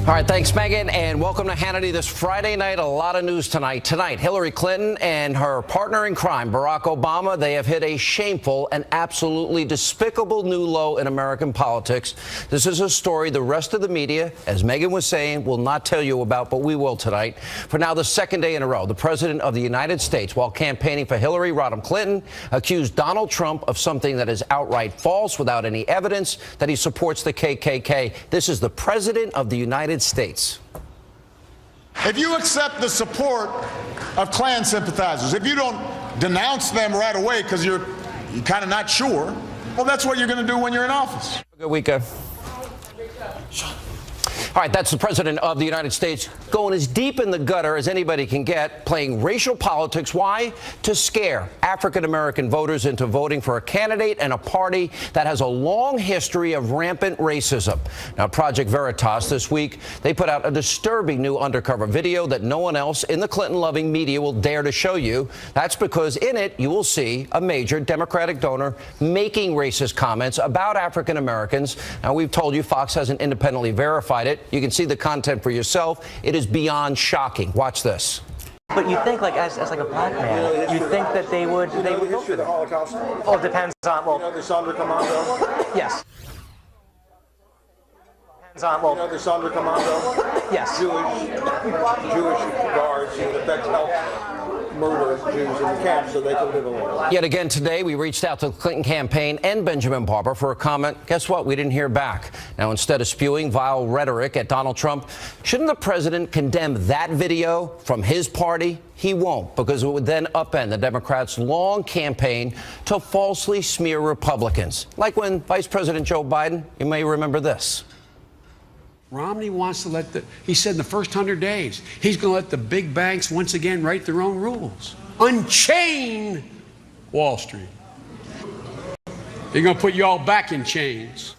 All right, thanks, Megan, and welcome to Hannity this Friday night. A lot of news tonight. Tonight, Hillary Clinton and her partner in crime, Barack Obama, they have hit a shameful and absolutely despicable new low in American politics. This is a story the rest of the media, as Megan was saying, will not tell you about, but we will tonight. For now, the second day in a row, the president of the United States, while campaigning for Hillary Rodham Clinton, accused Donald Trump of something that is outright false without any evidence that he supports the KKK. This is the president of the United States. If you accept the support of Klan sympathizers, if you don't denounce them right away because you're kind of not sure, well, that's what you're going to do when you're in office. Good week. All right, that's the president of the United States going as deep in the gutter as anybody can get, playing racial politics. Why? To scare African-American voters into voting for a candidate and a party that has a long history of rampant racism. Now, Project Veritas this week, they put out a disturbing new undercover video that no one else in the Clinton-loving media will dare to show you. That's because in it, you will see a major Democratic donor making racist comments about African-Americans. Now, we've told you Fox hasn't independently verified it. You can see the content for yourself. It is beyond shocking. Watch this. But you think, like, as like a black man, you think that they would go for the Holocaust? Oh, it depends on, well, the Sandra Commando? Yes. Depends on, well, the Sandra Commando? Yes. Jewish guards who in effect help murder Jews in the camp so they can live alone. Yet again today, we reached out to the Clinton campaign and Benjamin Barber for a comment. Guess what? We didn't hear back. Now, instead of spewing vile rhetoric at Donald Trump, shouldn't the president condemn that video from his party? He won't, because it would then upend the Democrats' long campaign to falsely smear Republicans. Like when Vice President Joe Biden, you may remember this. Romney wants to he said in the first 100 days, he's going to let the big banks once again write their own rules. Unchain Wall Street. They're going to put you all back in chains.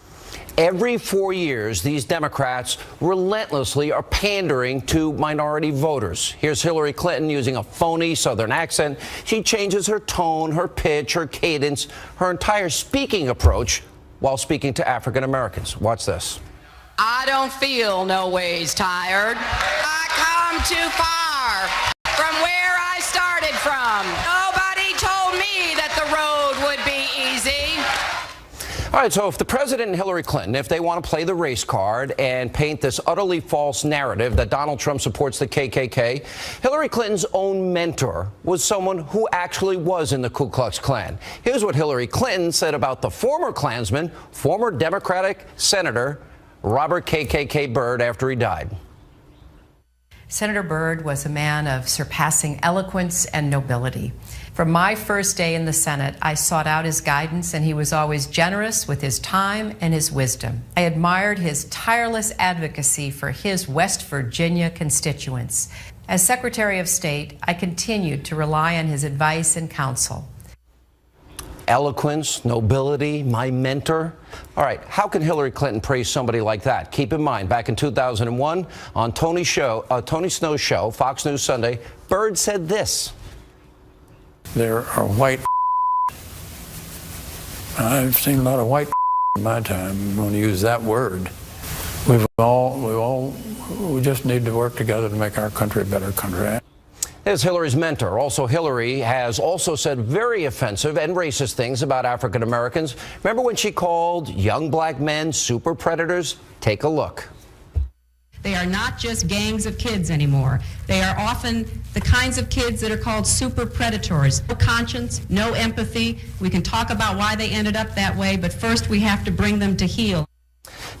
Every 4 years, these Democrats relentlessly are pandering to minority voters. Here's Hillary Clinton using a phony Southern accent. She changes her tone, her pitch, her cadence, her entire speaking approach while speaking to African Americans. Watch this. I don't feel no ways tired. I come too far from where I started from. Nobody told me that the road would be easy. All right, so if the president and Hillary Clinton, if they want to play the race card and paint this utterly false narrative that Donald Trump supports the KKK, Hillary Clinton's own mentor was someone who actually was in the Ku Klux Klan. Here's what Hillary Clinton said about the former Klansman, former Democratic Senator Robert KKK Byrd after he died. Senator Byrd was a man of surpassing eloquence and nobility. From my first day in the Senate, I sought out his guidance, and he was always generous with his time and his wisdom. I admired his tireless advocacy for his West Virginia constituents. As Secretary of State, I continued to rely on his advice and counsel. Eloquence, nobility, my mentor. All right, how can Hillary Clinton praise somebody like that? Keep in mind, back in 2001, on Tony Snow's show, Fox News Sunday, Byrd said this. There are white. I've seen a lot of white in my time. I'm going to use that word. We just need to work together to make our country a better country. As Hillary's mentor, also Hillary has also said very offensive and racist things about African Americans. Remember when she called young black men super predators? Take a look. They are not just gangs of kids anymore. They are often the kinds of kids that are called super predators. No conscience, no empathy. We can talk about why they ended up that way, but first we have to bring them to heel.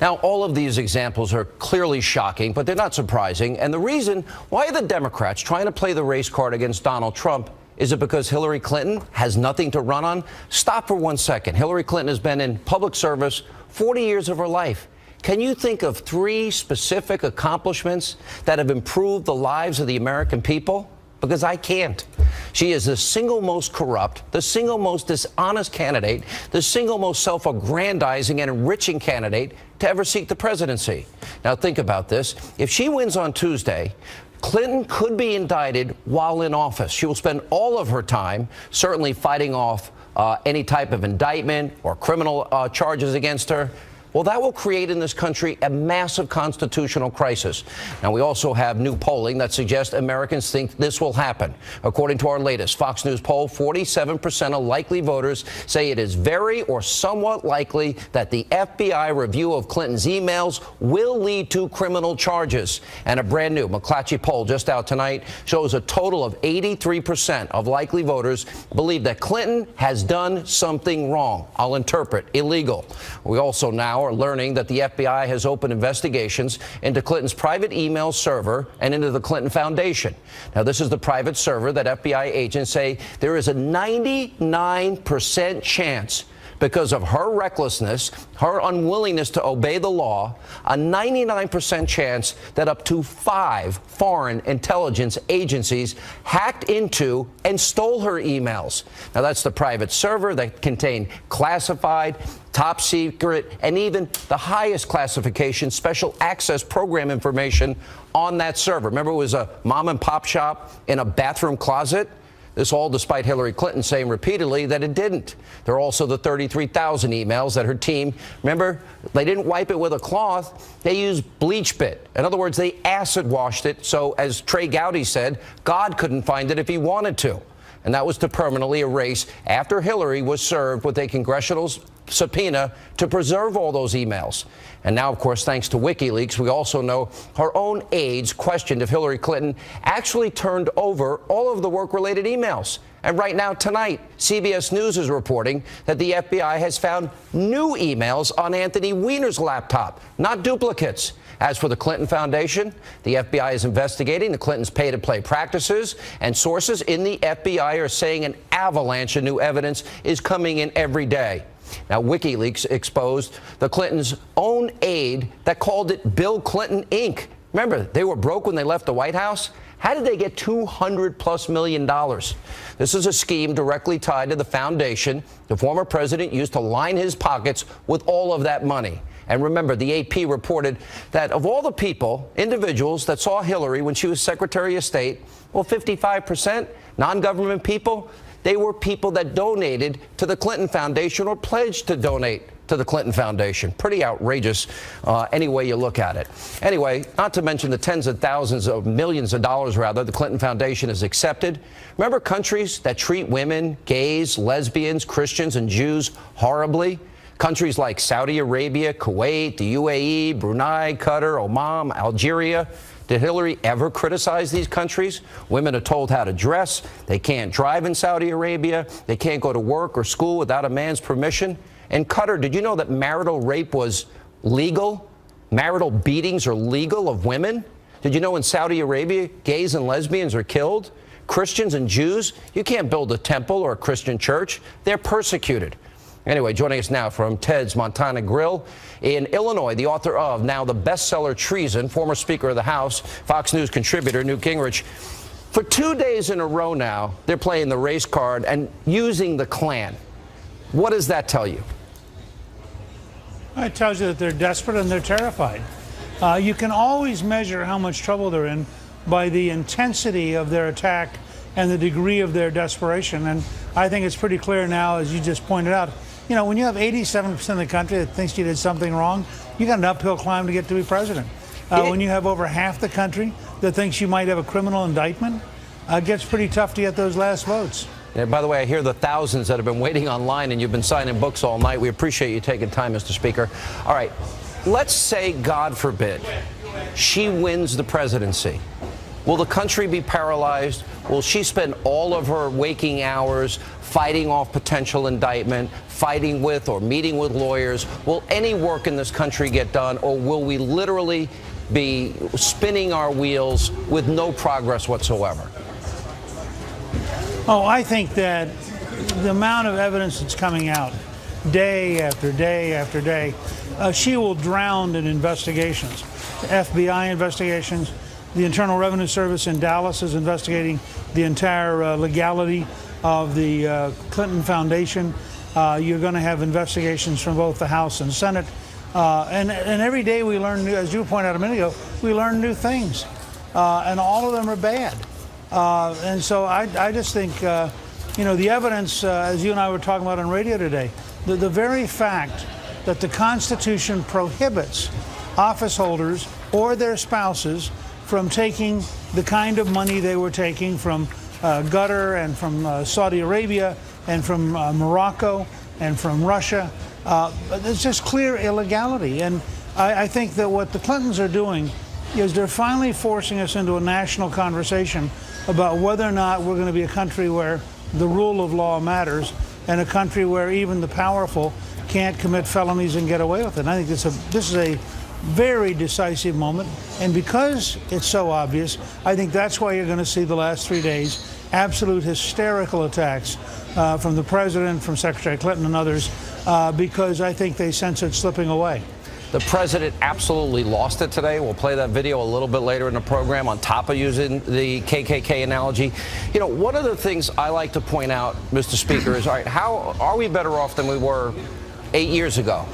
Now, all of these examples are clearly shocking, but they're not surprising. And the reason why are the Democrats trying to play the race card against Donald Trump? Is it because Hillary Clinton has nothing to run on? Stop for 1 second. Hillary Clinton has been in public service 40 years of her life. Can you think of 3 specific accomplishments that have improved the lives of the American people? Because I can't. She is the single most corrupt, the single most dishonest candidate, the single most self-aggrandizing and enriching candidate to ever seek the presidency. Now think about this. If she wins on Tuesday, Clinton could be indicted while in office. She will spend all of her time certainly fighting off any type of indictment or criminal charges against her. Well, that will create in this country a massive constitutional crisis. Now, we also have new polling that suggests Americans think this will happen. According to our latest Fox News poll, 47% of likely voters say it is very or somewhat likely that the FBI review of Clinton's emails will lead to criminal charges. And a brand new McClatchy poll just out tonight shows a total of 83% of likely voters believe that Clinton has done something wrong. I'll interpret illegal. We also now are learning that the FBI has opened investigations into Clinton's private email server and into the Clinton Foundation. Now, this is the private server that FBI agents say there is a 99% chance, because of her recklessness, her unwillingness to obey the law, a 99% chance that up to 5 foreign intelligence agencies hacked into and stole her emails. Now, that's the private server that contained classified, top secret, and even the highest classification special access program information on that server. Remember, it was a mom and pop shop in a bathroom closet? This all despite Hillary Clinton saying repeatedly that it didn't. There are also the 33,000 emails that her team, remember, they didn't wipe it with a cloth. They used bleach bit. In other words, they acid washed it. So as Trey Gowdy said, God couldn't find it if he wanted to. And that was to permanently erase after Hillary was served with a congressional subpoena to preserve all those emails. And now, of course, thanks to WikiLeaks, we also know her own aides questioned if Hillary Clinton actually turned over all of the work-related emails. And right now, tonight, CBS News is reporting that the FBI has found new emails on Anthony Weiner's laptop, not duplicates. As for the Clinton Foundation, the FBI is investigating the Clintons' pay-to-play practices, and sources in the FBI are saying an avalanche of new evidence is coming in every day. Now, WikiLeaks exposed the Clintons' own aide that called it Bill Clinton, Inc. Remember, they were broke when they left the White House. How did they get $200+ million? This is a scheme directly tied to the foundation the former president used to line his pockets with all of that money. And remember, the AP reported that of all the people, individuals that saw Hillary when she was Secretary of State, well, 55% non-government people, they were people that donated to the Clinton Foundation or pledged to donate to the Clinton Foundation. Pretty outrageous any way you look at it. Anyway, not to mention the tens of thousands of millions of dollars, rather, the Clinton Foundation has accepted. Remember countries that treat women, gays, lesbians, Christians, and Jews horribly? Countries like Saudi Arabia, Kuwait, the UAE, Brunei, Qatar, Oman, Algeria. Did Hillary ever criticize these countries? Women are told how to dress. They can't drive in Saudi Arabia. They can't go to work or school without a man's permission. And Qatar, did you know that marital rape was legal? Marital beatings are legal of women? Did you know in Saudi Arabia, gays and lesbians are killed? Christians and Jews, you can't build a temple or a Christian church. They're persecuted. Anyway, joining us now from Ted's Montana Grill in Illinois, the author of now the bestseller Treason, former Speaker of the House, Fox News contributor Newt Gingrich. For 2 days in a row now, they're playing the race card and using the Klan. What does that tell you? It tells you that they're desperate and they're terrified. You can always measure how much trouble they're in by the intensity of their attack and the degree of their desperation. And I think it's pretty clear now, as you just pointed out, you know, when you have 87% of the country that thinks you did something wrong, you got an uphill climb to get to be president. When you have over half the country that thinks you might have a criminal indictment, it gets pretty tough to get those last votes. Yeah, by the way, I hear the thousands that have been waiting online and you've been signing books all night. We appreciate you taking time, Mr. Speaker. All right, let's say, God forbid, she wins the presidency. Will the country be paralyzed? Will she spend all of her waking hours fighting off potential indictment, fighting with or meeting with lawyers? Will any work in this country get done, or will we literally be spinning our wheels with no progress whatsoever? Oh, I think that the amount of evidence that's coming out day after day after day, she will drown in investigations, FBI investigations. The Internal Revenue Service in Dallas is investigating the entire legality of the Clinton Foundation. You're going to have investigations from both the House and Senate. And every day we learn new, as you pointed out a minute ago, we learn new things. And all of them are bad. And so I just think, you know, the evidence, as you and I were talking about on radio today, the very fact that the Constitution prohibits office holders or their spouses from taking the kind of money they were taking from Qatar and from Saudi Arabia and from Morocco and from Russia. It's just clear illegality. And I think that what the Clintons are doing is they're finally forcing us into a national conversation about whether or not we're going to be a country where the rule of law matters and a country where even the powerful can't commit felonies and get away with it. And I think this is a very decisive moment. And because it's so obvious, I think that's why you're going to see the last 3 days absolute hysterical attacks from the president, from Secretary Clinton and others, because I think they sense it slipping away. The president absolutely lost it today. We'll play that video a little bit later in the program on top of using the KKK analogy. You know, one of the things I like to point out, Mr. Speaker, is, all right, how are we better off than we were 8 years ago?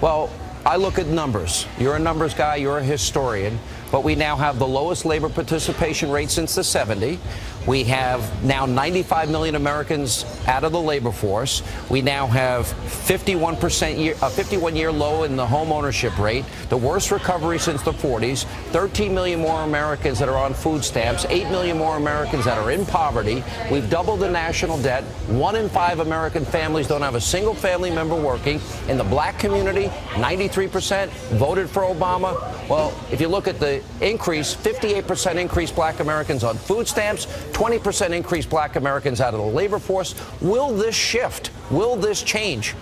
Well, I look at numbers. You're a numbers guy, you're a historian, but we now have the lowest labor participation rate since the 70s. We have now 95 million Americans out of the labor force. We now have 51-year low in the home ownership rate, the worst recovery since the 40s, 13 million more Americans that are on food stamps, 8 million more Americans that are in poverty. We've doubled the national debt. 1 in 5 American families don't have a single family member working. In the black community, 93% voted for Obama. Well, if you look at the increase, 58% increase black Americans on food stamps, 20% increase black Americans out of the labor force. Will this shift? Will this change?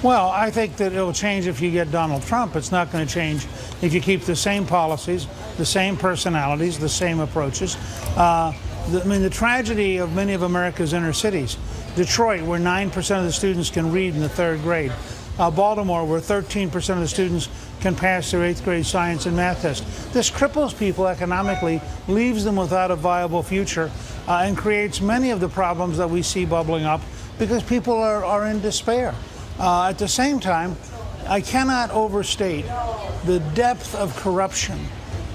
Well, I think that it'll change if you get Donald Trump. It's not going to change if you keep the same policies, the same personalities, the same approaches. The tragedy of many of America's inner cities, Detroit, where 9% of the students can read in the 3rd grade, Baltimore, where 13% of the students can pass their 8th grade science and math test. This cripples people economically, leaves them without a viable future, and creates many of the problems that we see bubbling up because people are in despair. At the same time, I cannot overstate the depth of corruption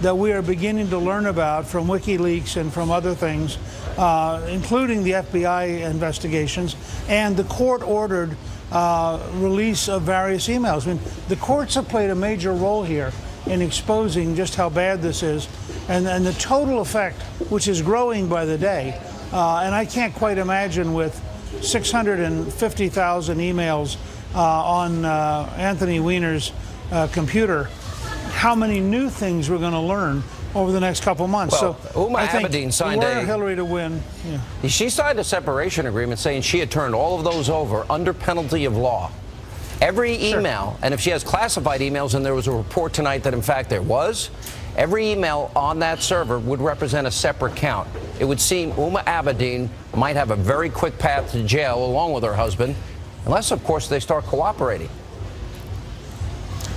that we are beginning to learn about from WikiLeaks and from other things, including the FBI investigations and the court-ordered release of various emails. I mean, the courts have played a major role here in exposing just how bad this is, and the total effect, which is growing by the day. And I can't quite imagine with 650,000 emails on Anthony Weiner's computer, how many new things we're going to learn over the next couple months. Well, so Uma I think Abedin signed were Hillary to win. Yeah. She signed a separation agreement saying she had turned all of those over under penalty of law. Every email, and if she has classified emails, and there was a report tonight that in fact there was, every email on that server would represent a separate count. It would seem Uma Abedin might have a very quick path to jail along with her husband, unless of course they start cooperating.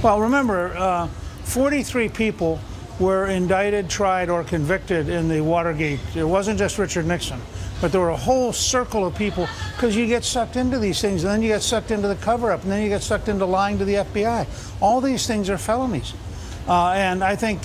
Well, remember, 43 people were indicted, tried, or convicted in the Watergate. It wasn't just Richard Nixon, but there were a whole circle of people, because you get sucked into these things, and then you get sucked into the cover-up, and then you get sucked into lying to the FBI. All these things are felonies. And I think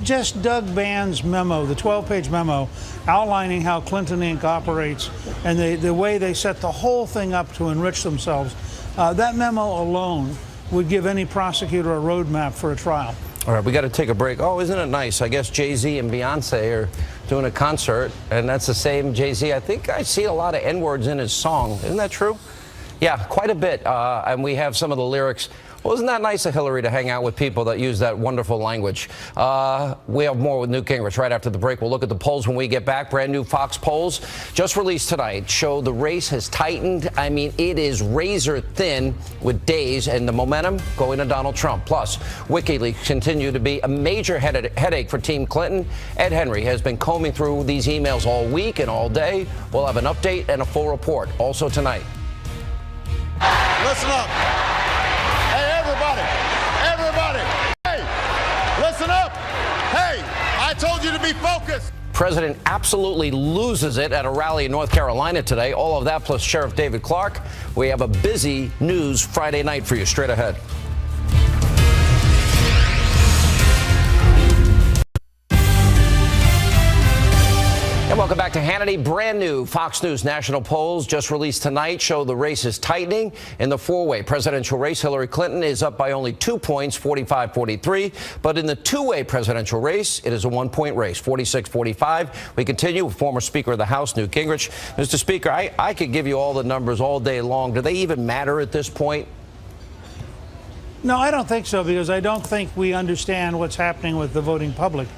just Doug Band's memo, the 12-page memo, outlining how Clinton Inc. operates and the way they set the whole thing up to enrich themselves, that memo alone would give any prosecutor a roadmap for a trial. All right, we got to take a break. Oh, isn't it nice? I guess Jay-Z and Beyonce are doing a concert, and that's the same Jay-Z. I think I see a lot of N-words in his song. Isn't that true? Yeah, quite a bit. And we have some of the lyrics. Well, isn't that nice of Hillary to hang out with people that use that wonderful language? We have more with Newt Gingrich right after the break. We'll look at the polls when we get back. Brand new Fox polls just released tonight show the race has tightened. I mean, it is razor thin with days, and the momentum going to Donald Trump. Plus, WikiLeaks continue to be a major headache for Team Clinton. Ed Henry has been combing through these emails all week and all day. We'll have an update and a full report also tonight. Listen up. Hey, everybody, hey, listen up. Hey, I told you to be focused. President absolutely loses it at a rally in North Carolina today. All of that plus Sheriff David Clark. We have a busy news Friday night for you straight ahead. And welcome back to Hannity. Brand new Fox News national polls just released tonight show the race is tightening. In the four-way presidential race, Hillary Clinton is up by only 2 points, 45-43. But in the two-way presidential race, it is a one-point race, 46-45. We continue with former Speaker of the House, Newt Gingrich. Mr. Speaker, I could give you all the numbers all day long. Do they even matter at this point? No, I don't think so, because I don't think we understand what's happening with the voting public.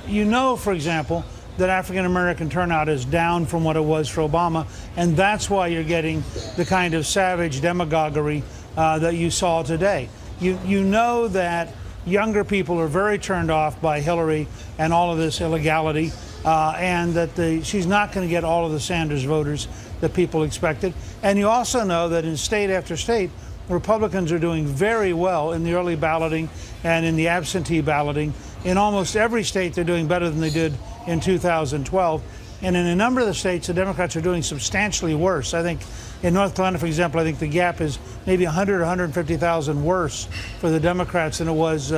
You know, for example, that African-American turnout is down from what it was for Obama, and that's why you're getting the kind of savage demagoguery that you saw today. You know that younger people are very turned off by Hillary and all of this illegality, and that she's not going to get all of the Sanders voters that people expected. And you also know that in state after state, Republicans are doing very well in the early balloting and in the absentee balloting. In almost every state, they're doing better than they did in 2012. And in a number of the states, the Democrats are doing substantially worse. I think in North Carolina, for example, I think the gap is maybe 100 or 150,000 worse for the Democrats than it was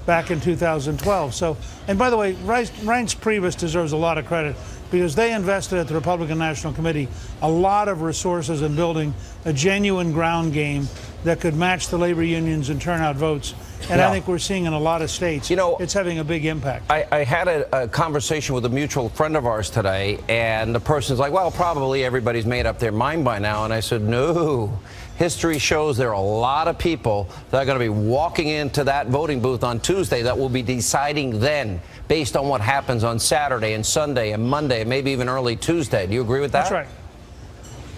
back in 2012. So, and by the way, Reince Priebus deserves a lot of credit, because they invested at the Republican National Committee a lot of resources in building a genuine ground game that could match the labor unions and turnout votes. And I think we're seeing in a lot of states, it's having a big impact. I had a conversation with a mutual friend of ours today, and the person's like, well, probably everybody's made up their mind by now. And I said, no. History shows there are a lot of people that are going to be walking into that voting booth on Tuesday that will be deciding then, based on what happens on Saturday and Sunday and Monday, and maybe even early Tuesday. Do you agree with that? That's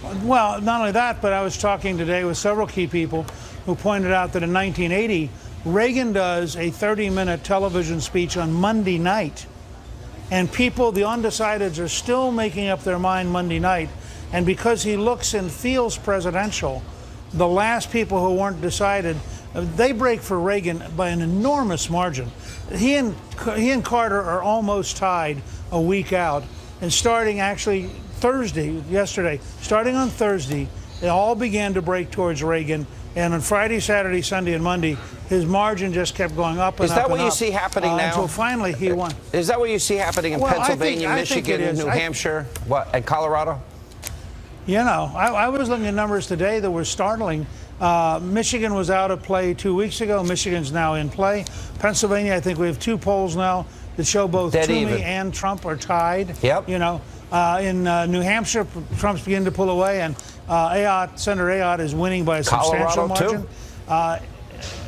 right. Well, not only that, but I was talking today with several key people who pointed out that in 1980, Reagan does a 30-minute television speech on Monday night, and people, the undecideds, are still making up their mind Monday night. And because he looks and feels presidential, the last people who weren't decided, they break for Reagan by an enormous margin. He and Carter are almost tied a week out. And starting actually yesterday, starting on Thursday, they all began to break towards Reagan. And on Friday, Saturday, Sunday, and Monday, his margin just kept going up and up and up. Is that what you see happening now? Until finally he won. Is that what you see happening in Pennsylvania, Michigan, New Hampshire, and Colorado? You know, I was looking at numbers today that were startling. Michigan was out of play 2 weeks ago. Michigan's now in play. Pennsylvania, I think we have 2 polls now that show both Toomey and Trump are tied. Yep. You know, in New Hampshire, Trump's beginning to pull away, and Senator Ayotte is winning by a substantial margin.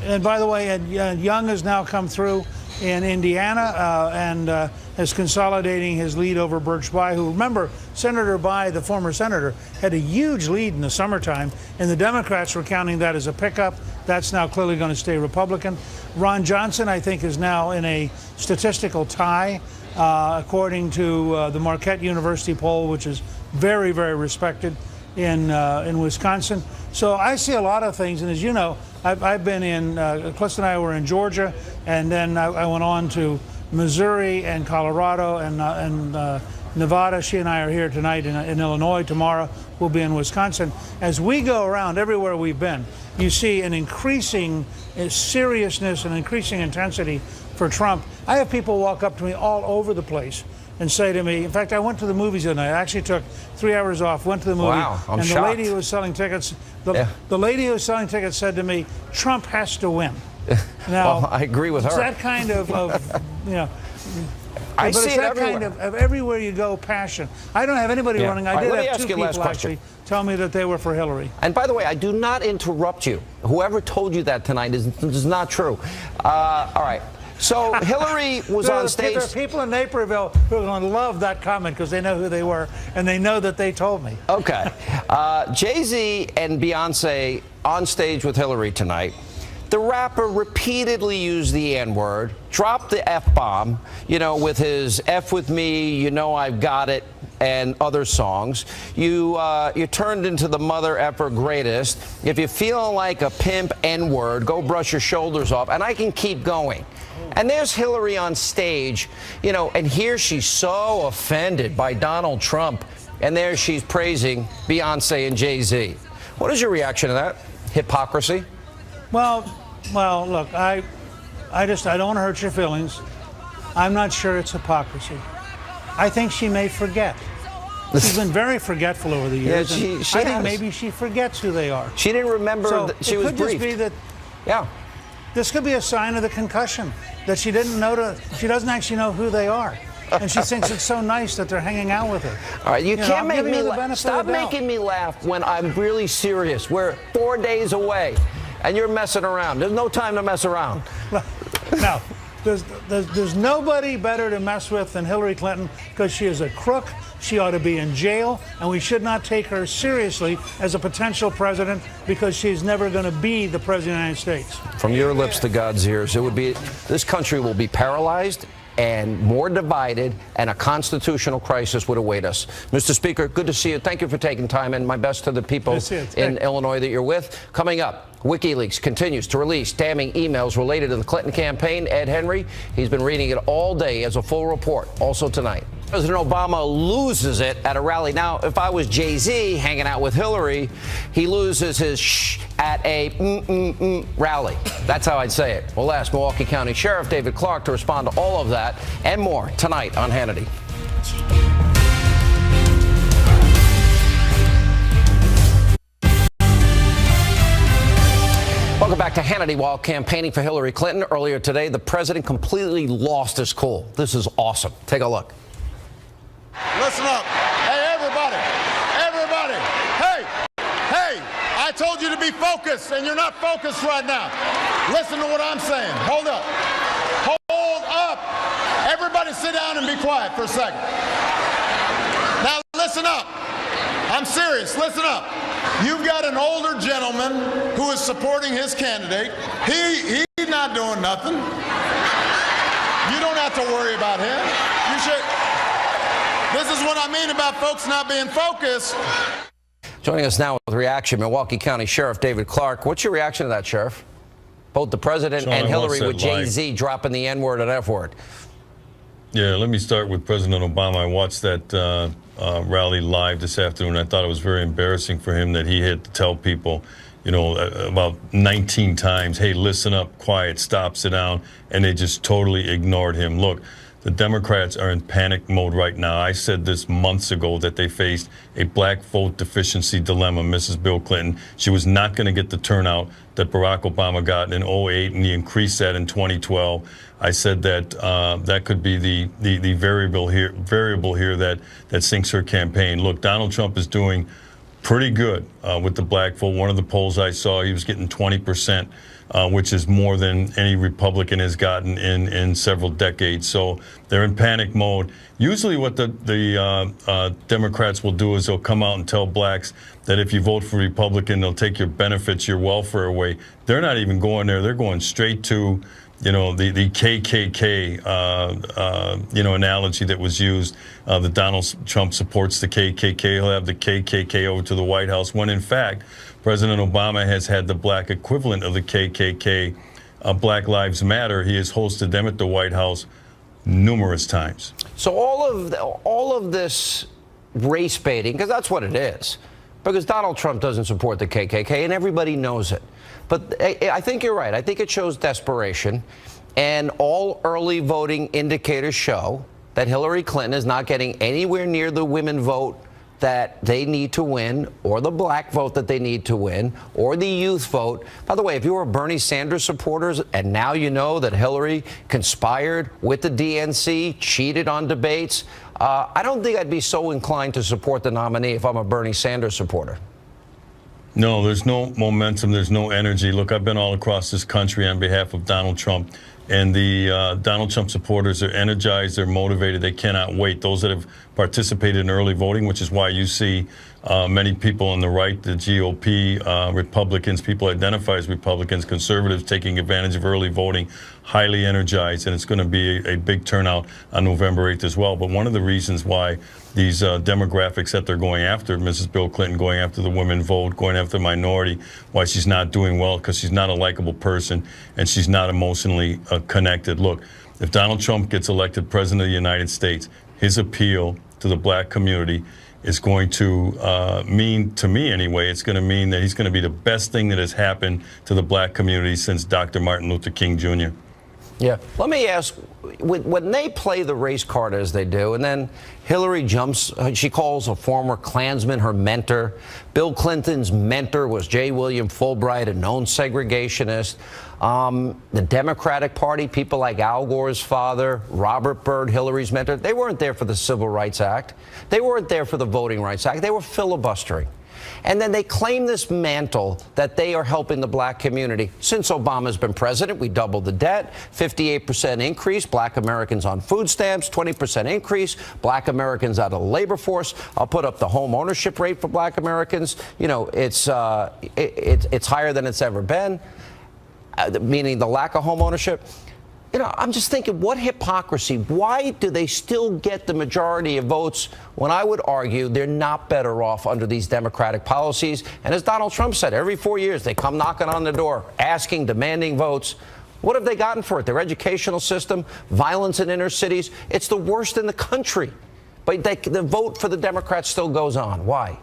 And by the way, Young has now come through in Indiana and is consolidating his lead over Birch Bayh, who, remember, Senator Bayh, the former senator, had a huge lead in the summertime, and the Democrats were counting that as a pickup. That's now clearly going to stay Republican. Ron Johnson, I think, is now in a statistical tie, according to the Marquette University poll, which is very, very respected in Wisconsin. So I see a lot of things, and as you know, I've been in, Cliff and I were in Georgia, and then I went on to Missouri and Colorado and Nevada. She and I are here tonight in Illinois. Tomorrow we'll be in Wisconsin. As we go around everywhere we've been, you see an increasing seriousness and increasing intensity for Trump. I have people walk up to me all over the place and say to me, in fact, I went to the movies the other night. I actually took 3 hours off, went to the movie. Wow, I'm and shocked. The lady who was selling tickets, the lady who was selling tickets said to me, Trump has to win. Now, well, I agree with her. It's that kind of you know, I but see it's it that everywhere. kind of everywhere you go passion. I don't have anybody running. I did have 2 people actually tell me that they were for Hillary. And by the way, I do not interrupt you. Whoever told you that tonight is not true. All right. So Hillary was on stage. There are people in Naperville who are going to love that comment because they know who they were and they know that they told me. Okay. Jay-Z and Beyonce on stage with Hillary tonight. The rapper repeatedly used the N-word, dropped the F-bomb, you know, with his F with me, you know I've got it, and other songs. You turned into the mother effer greatest. If you're feeling like a pimp N-word, go brush your shoulders off, and I can keep going. And there's Hillary on stage, you know, and here she's so offended by Donald Trump, and there she's praising Beyonce and Jay-Z. What is your reaction to that? Hypocrisy? Well, look, I don't want to hurt your feelings. I'm not sure it's hypocrisy. I think she may forget. She's been very forgetful over the years. Yeah, and she I think has. maybe she forgets who they are. She didn't remember So that she it was could just briefed. be that Yeah. this could be a sign of the concussion, that she doesn't actually know who they are. And she thinks it's so nice that they're hanging out with her. All right, you know, can't I'm make giving me you the laugh. benefit Stop of the doubt. making me laugh when I'm really serious. We're 4 days away, and you're messing around. There's no time to mess around. No, there's nobody better to mess with than Hillary Clinton because she is a crook. She ought to be in jail, and we should not take her seriously as a potential president because she's never going to be the president of the United States. From your lips to God's ears, it would be this country will be paralyzed and more divided, and a constitutional crisis would await us. Mr. Speaker, good to see you. Thank you for taking time, and my best to the people in Illinois that you're with. Coming up, WikiLeaks continues to release damning emails related to the Clinton campaign. Ed Henry, he's been reading it all day as a full report, also tonight. President Obama loses it at a rally. Now, if I was Jay-Z hanging out with Hillary, he loses his shh at a rally. That's how I'd say it. We'll ask Milwaukee County Sheriff David Clark to respond to all of that and more tonight on Hannity. Welcome back to Hannity. While campaigning for Hillary Clinton earlier today, the president completely lost his cool. This is awesome. Take a look. Listen up. Hey, everybody. Everybody. Hey. Hey. I told you to be focused, and you're not focused right now. Listen to what I'm saying. Hold up. Hold up. Everybody sit down and be quiet for a second. Now, listen up. I'm serious. Listen up. You've got an older gentleman who is supporting his candidate. He's not doing nothing. You don't have to worry about him. You should. This is what I mean about folks not being focused. Joining us now with reaction, Milwaukee County Sheriff David Clark. What's your reaction to that, Sheriff? Both the president Sean, and I Hillary with watched that Jay-Z dropping the N-word and F-word. Yeah, let me start with President Obama. I watched that rally live this afternoon. I thought it was very embarrassing for him that he had to tell people, you know, about 19 times, hey, listen up, quiet, stop, sit down, and they just totally ignored him. Look, the Democrats are in panic mode right now. I said this months ago that they faced a black vote deficiency dilemma, Mrs. Bill Clinton. She was not going to get the turnout that Barack Obama got in 2008, and he increased that in 2012. I said that that could be the variable here that sinks her campaign. Look, Donald Trump is doing pretty good with the black vote. One of the polls I saw, he was getting 20%. Which is more than any Republican has gotten in several decades. So they're in panic mode. Usually what the Democrats will do is they'll come out and tell blacks that if you vote for Republican, they'll take your benefits, your welfare away. They're not even going there. They're going straight to, you know, the KKK, analogy that was used, that Donald Trump supports the KKK. He'll have the KKK over to the White House, when in fact, President Obama has had the black equivalent of the KKK, Black Lives Matter. He has hosted them at the White House numerous times. So all of this race baiting, because that's what it is, because Donald Trump doesn't support the KKK, and everybody knows it. But I think you're right. I think it shows desperation, and all early voting indicators show that Hillary Clinton is not getting anywhere near the women vote that they need to win, or the black vote that they need to win, or the youth vote. By the way, if you were Bernie Sanders supporters and now you know that Hillary conspired with the DNC, cheated on debates, I don't think I'd be so inclined to support the nominee if I'm a Bernie Sanders supporter. No, there's no momentum. There's no energy. Look, I've been all across this country on behalf of Donald Trump, and the Donald Trump supporters are energized. They're motivated. They cannot wait. Those that have participated in early voting, which is why you see many people on the right, the GOP, Republicans, people identify as Republicans, conservatives taking advantage of early voting, highly energized, and it's going to be a big turnout on November 8th as well. But one of the reasons why these demographics that they're going after, Mrs. Bill Clinton going after the women vote, going after the minority, why she's not doing well, because she's not a likable person and she's not emotionally connected. Look, if Donald Trump gets elected president of the United States, his appeal to the black community is going to mean, to me anyway, it's going to mean that he's going to be the best thing that has happened to the black community since Dr. Martin Luther King Jr. Yeah. Let me ask, when they play the race card as they do, and then Hillary jumps, she calls a former Klansman her mentor. Bill Clinton's mentor was J. William Fulbright, a known segregationist. The Democratic Party, people like Al Gore's father, Robert Byrd, Hillary's mentor, they weren't there for the Civil Rights Act. They weren't there for the Voting Rights Act. They were filibustering. And then they claim this mantle that they are helping the black community. Since Obama's been president, we doubled the debt, 58% increase, black Americans on food stamps, 20% increase, black Americans out of the labor force. I'll put up the home ownership rate for black Americans. You know, it's higher than it's ever been, meaning the lack of home ownership. You know, I'm just thinking, what hypocrisy? Why do they still get the majority of votes when I would argue they're not better off under these Democratic policies? And as Donald Trump said, every 4 years they come knocking on the door, asking, demanding votes. What have they gotten for it? Their educational system, violence in inner cities. It's the worst in the country. But the vote for the Democrats still goes on. Why?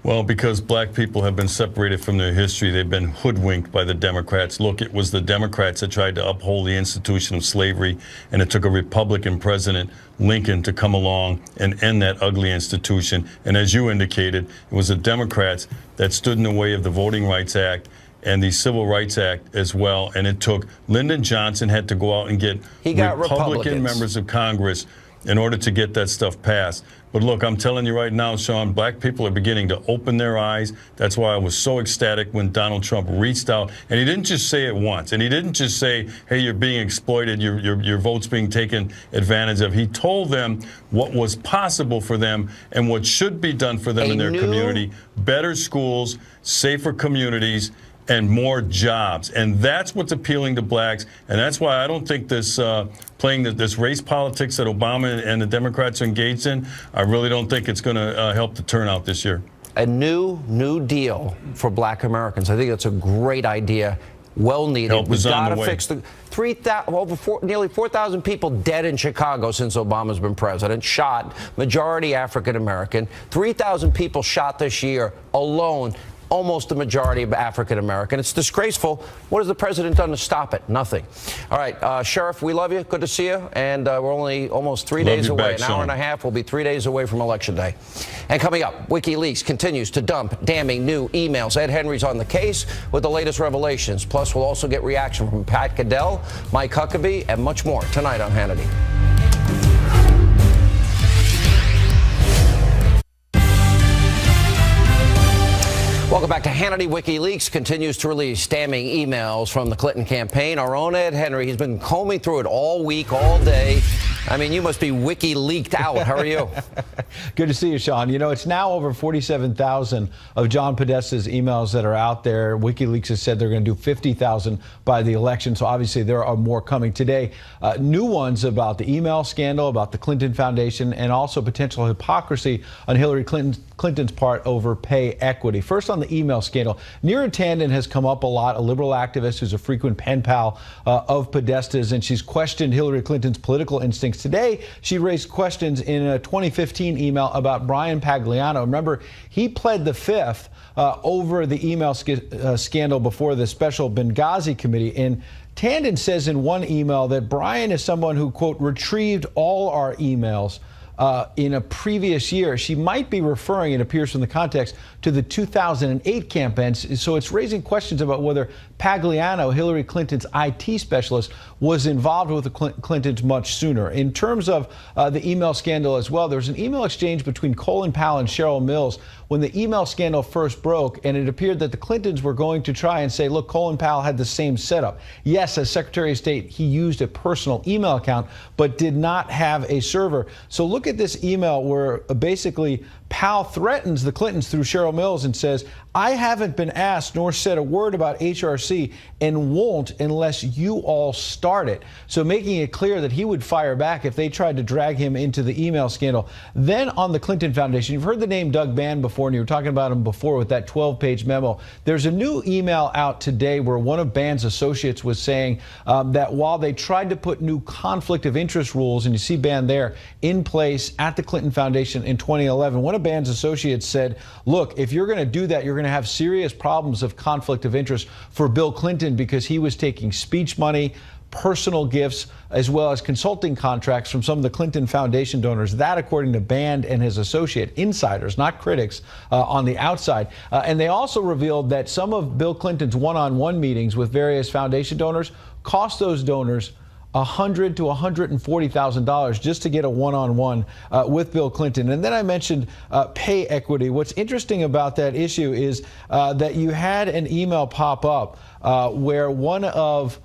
Well, because black people have been separated from their history. They've been hoodwinked by the Democrats. Look, it was the Democrats that tried to uphold the institution of slavery, and it took a Republican president, Lincoln, to come along and end that ugly institution. And as you indicated, it was the Democrats that stood in the way of the Voting Rights Act and the Civil Rights Act as well. And it took Lyndon Johnson had to go out and get Republican members of Congress in order to get that stuff passed. But look, I'm telling you right now, Sean, black people are beginning to open their eyes. That's why I was so ecstatic when Donald Trump reached out. And he didn't just say it once. And he didn't just say, hey, you're being exploited, your vote's being taken advantage of. He told them what was possible for them and what should be done for them in their community. Better schools, safer communities, and more jobs. And that's what's appealing to blacks. And that's why I don't think this playing this race politics that Obama and the Democrats are engaged in, I really don't think it's going to help the turnout this year. A new deal for black Americans. I think that's a great idea. Well needed. Help We've is on got the to way. fix the nearly 4,000 people dead in Chicago since Obama's been president, shot, majority African American. 3,000 people shot this year alone. Almost the majority of African American. It's disgraceful. What has the president done to stop it? Nothing. All right, Sheriff, we love you. Good to see you. And we're only almost 3 days away. An hour and a half. We'll be 3 days away from Election Day. And coming up, WikiLeaks continues to dump damning new emails. Ed Henry's on the case with the latest revelations. Plus, we'll also get reaction from Pat Goodell, Mike Huckabee, and much more tonight on Hannity. Welcome back to Hannity. WikiLeaks continues to release damning emails from the Clinton campaign. Our own Ed Henry, he's been combing through it all week, all day. I mean, you must be WikiLeaked out. How are you? Good to see you, Sean. You know, it's now over 47,000 of John Podesta's emails that are out there. WikiLeaks has said they're going to do 50,000 by the election, so obviously there are more coming today. New ones about the email scandal, about the Clinton Foundation, and also potential hypocrisy on Hillary Clinton's part over pay equity. First, on the email scandal, Neera Tanden has come up a lot, a liberal activist who's a frequent pen pal of Podesta's, and she's questioned Hillary Clinton's political instincts. Today, she raised questions in a 2015 email about Brian Pagliano. Remember, he pled the fifth over the email scandal before the special Benghazi committee. And Tanden says in one email that Brian is someone who, quote, retrieved all our emails in a previous year. She might be referring, it appears from the context, to the 2008 campaign. So it's raising questions about whether Pagliano, Hillary Clinton's IT specialist, was involved with the Clintons much sooner. In terms of the email scandal as well, there was an email exchange between Colin Powell and Cheryl Mills when the email scandal first broke, and it appeared that the Clintons were going to try and say, look, Colin Powell had the same setup. Yes, as Secretary of State, he used a personal email account, but did not have a server. So look at this email where basically Powell threatens the Clintons through Cheryl Mills and says, I haven't been asked nor said a word about HRC and won't unless you all start it. So making it clear that he would fire back if they tried to drag him into the email scandal. Then on the Clinton Foundation, you've heard the name Doug Bann before, and you were talking about him before with that 12-page memo. There's a new email out today where one of Bann's associates was saying that while they tried to put new conflict of interest rules, and you see Bann there, in place at the Clinton Foundation in 2011, one of Bann's associates said, look, if you're going to do that, you're going to have serious problems of conflict of interest for Bill Clinton because he was taking speech money, personal gifts as well as consulting contracts from some of the Clinton Foundation donors. That, according to Band and his associate, insiders, not critics, on the outside. And they also revealed that some of Bill Clinton's one-on-one meetings with various foundation donors cost those donors $100,000 to $140,000 just to get a one-on-one with Bill Clinton. And then I mentioned pay equity. What's interesting about that issue is that you had an email pop up where one of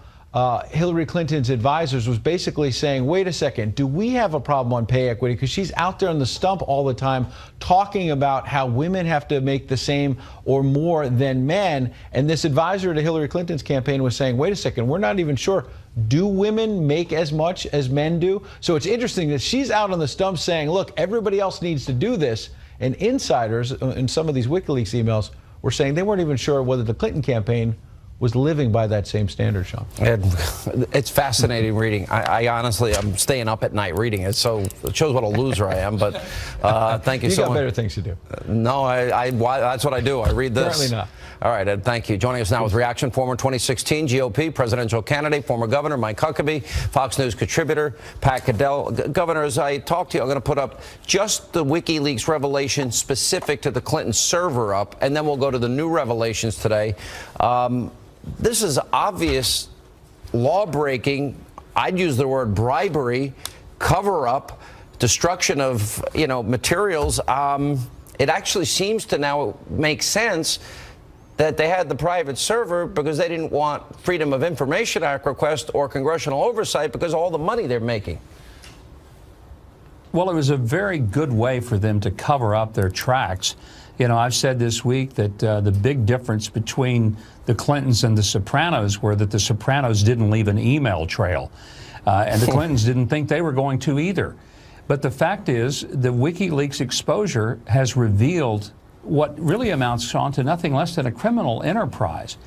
Hillary Clinton's advisors was basically saying, wait a second, do we have a problem on pay equity? Because she's out there on the stump all the time talking about how women have to make the same or more than men. And this advisor to Hillary Clinton's campaign was saying, wait a second, we're not even sure. Do women make as much as men do? So it's interesting that she's out on the stump saying, look, everybody else needs to do this. And insiders in some of these WikiLeaks emails were saying they weren't even sure whether the Clinton campaign was living by that same standard, Sean. It's fascinating reading. I honestly, I'm staying up at night reading it, so it shows what a loser I am. But thank you so much. You got better things to do. No, that's what I do. I read this. Apparently not. All right, Ed, thank you. Joining us now with reaction, former 2016 GOP presidential candidate, former governor Mike Huckabee, Fox News contributor Pat Caddell. Governor, as I talk to you, I'm going to put up just the WikiLeaks revelation specific to the Clinton server up, and then we'll go to the new revelations today. This is obvious law-breaking. I'd use the word bribery, cover-up, destruction of materials. It actually seems to now make sense that they had the private server because they didn't want Freedom of Information Act request or congressional oversight because of all the money they're making. Well, it was a very good way for them to cover up their tracks. I've said this week that the big difference between the Clintons and the Sopranos were that the Sopranos didn't leave an email trail, and the Clintons didn't think they were going to either. But the fact is, the WikiLeaks exposure has revealed what really amounts, Sean, to nothing less than a criminal enterprise.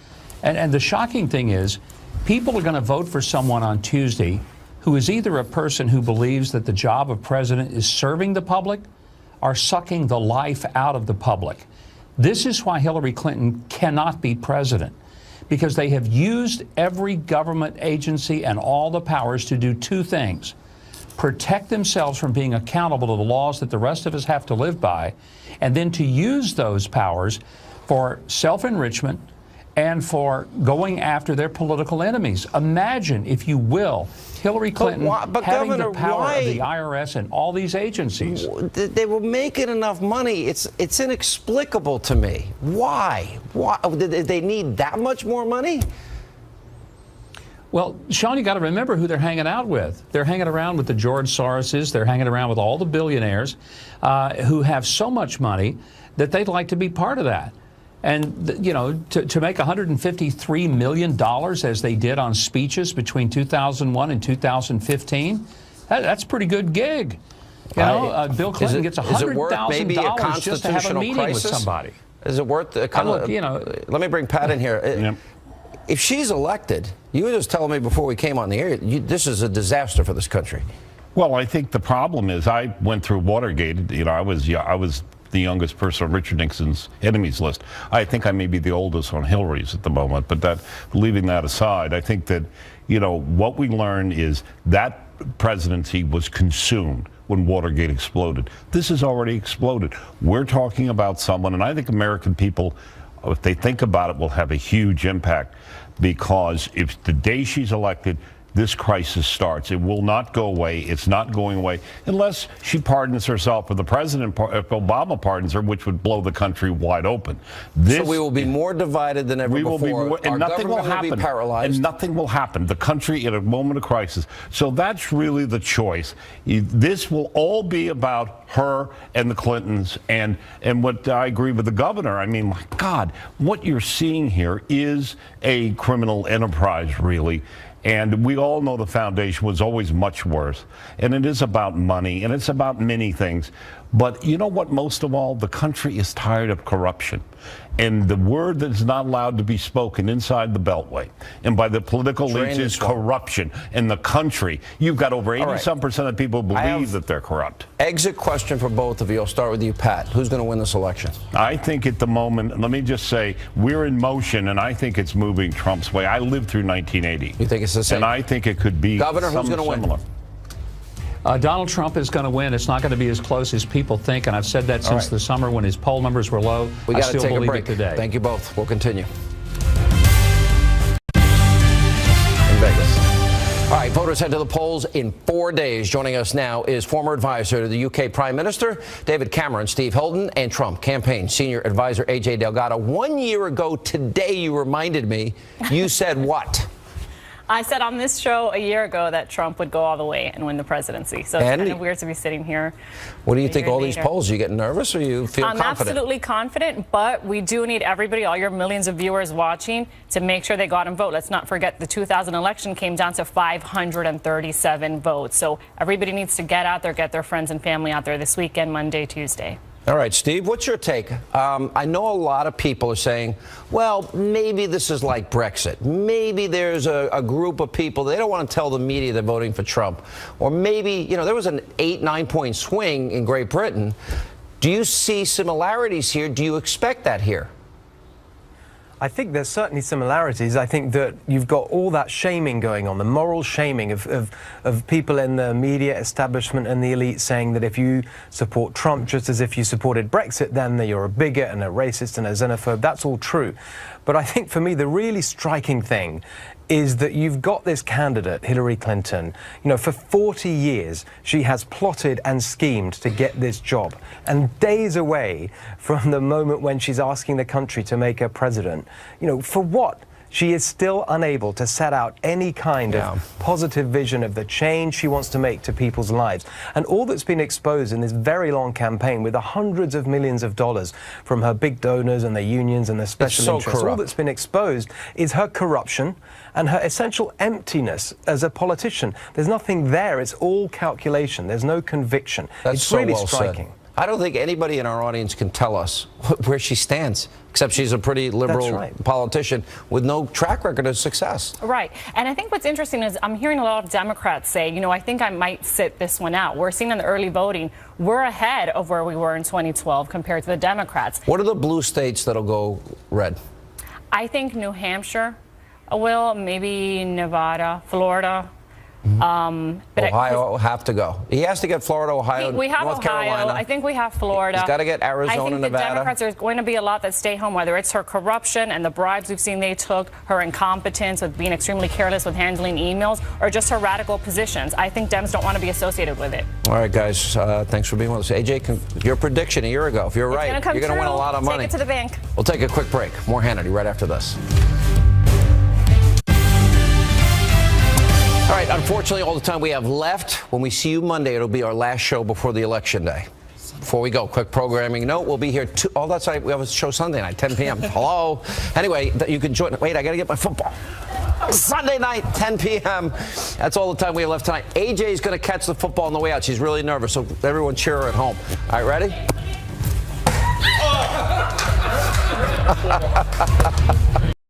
And the shocking thing is, people are going to vote for someone on Tuesday who is either a person who believes that the job of president is serving the public or sucking the life out of the public. This is why Hillary Clinton cannot be president, because they have used every government agency and all the powers to do two things: protect themselves from being accountable to the laws that the rest of us have to live by, and then to use those powers for self-enrichment and for going after their political enemies. Imagine, if you will, Hillary Clinton having Governor, the power of the IRS and all these agencies. They were making enough money. It's inexplicable to me. Why? Did they need that much more money? Well, Sean, you got to remember who they're hanging out with. They're hanging around with the George Soroses. They're hanging around with all the billionaires who have so much money that they'd like to be part of that. And, to make $153 million as they did on speeches between 2001 and 2015, that's a pretty good gig. Bill Clinton gets $100,000 just to have a meeting with somebody. Is it worth the let me bring Pat in here. Yep. If she's elected, you were just telling me before we came on the air, this is a disaster for this country. Well, I think the problem is I went through Watergate. I was the youngest person on Richard Nixon's enemies list. I think I may be the oldest on Hillary's at the moment, but leaving that aside, I think that, what we learn is that presidency was consumed when Watergate exploded. This has already exploded. We're talking about someone, and I think American people, if they think about it, will have a huge impact, because if the day she's elected, this crisis starts. It will not go away. It's not going away unless she pardons herself, or the president, if Obama pardons her, which would blow the country wide open. So we will be more divided than ever before. And nothing will happen. Will be paralyzed. And nothing will happen. The country in a moment of crisis. So that's really the choice. This will all be about her and the Clintons. And what I agree with the governor. I mean, my God, what you're seeing here is a criminal enterprise, really. And we all know the foundation was always much worse. And it is about money, and it's about many things. But you know what, most of all, the country is tired of corruption. And the word that is not allowed to be spoken inside the Beltway and by the political elites is corruption. In the country, you've got over 80-some% of people believe that they're corrupt. Exit question for both of you. I'll start with you, Pat. Who's going to win this election? I think at the moment, let me just say, we're in motion, and I think it's moving Trump's way. I lived through 1980. You think it's the same? And I think it could be Governor, who's going to win? Donald Trump is going to win. It's not going to be as close as people think, and I've said that since the summer when his poll numbers were low. We got to take a break today. Thank you both. We'll continue. In Vegas. All right, voters head to the polls in 4 days. Joining us now is former advisor to the UK Prime Minister David Cameron, Steve Hilton, and Trump campaign senior advisor AJ Delgado. 1 year ago today, you reminded me, you said what? I said on this show a year ago that Trump would go all the way and win the presidency. So it's kind of weird to be sitting here. What do you think all these polls? Are you getting nervous or you feel confident? I'm absolutely confident, but we do need everybody, all your millions of viewers watching, to make sure they go out and vote. Let's not forget the 2000 election came down to 537 votes. So everybody needs to get out there, get their friends and family out there this weekend, Monday, Tuesday. All right, Steve, what's your take? I know a lot of people are saying, well, maybe this is like Brexit. Maybe there's a group of people, they don't want to tell the media they're voting for Trump. Or maybe, you know, there was an 8-9 point swing in Great Britain. Do you see similarities here? Do you expect that here? I think there's certainly similarities. I think that you've got all that shaming going on, the moral shaming of people in the media establishment and the elite saying that if you support Trump just as if you supported Brexit, then you're a bigot and a racist and a xenophobe. That's all true. But I think for me, the really striking thing is that you've got this candidate, Hillary Clinton. You know, for 40 years, she has plotted and schemed to get this job. And days away from the moment when she's asking the country to make her president, you know, for what? She is still unable to set out any kind of positive vision of the change she wants to make to people's lives. And all that's been exposed in this very long campaign with the hundreds of millions of dollars from her big donors and the unions and the special interests, all that's been exposed is her corruption and her essential emptiness as a politician. There's nothing there. It's all calculation. There's no conviction. It's really striking. I don't think anybody in our audience can tell us where she stands, except she's a pretty liberal politician with no track record of success. Right. And I think what's interesting is I'm hearing a lot of Democrats say, you know, I think I might sit this one out. We're seeing in the early voting, we're ahead of where we were in 2012 compared to the Democrats. What are the blue states that'll go red? I think New Hampshire will, maybe Nevada, Florida. But Ohio will have to go. He has to get Florida, Ohio, we have North Ohio. Carolina. I think we have Florida. He's got to get Arizona, I think Nevada. the Democrats, there's going to be a lot that stay home, whether it's her corruption and the bribes we've seen they took, her incompetence with being extremely careless with handling emails, or just her radical positions. I think Dems don't want to be associated with it. All right, guys, thanks for being with us. AJ, your prediction a year ago, if you're right, you're going to win a lot of money. Take it to the bank. We'll take a quick break. More Hannity right after this. All right, unfortunately, all the time we have left. When we see you Monday, it'll be our last show before the election day. Before we go, quick programming note, we'll be here. Oh, that's right. We have a show Sunday night, 10 p.m. Hello. Anyway, you can join. Wait, I got to get my football. Sunday night, 10 p.m. That's all the time we have left tonight. AJ is going to catch the football on the way out. She's really nervous, so everyone cheer her at home. All right, ready?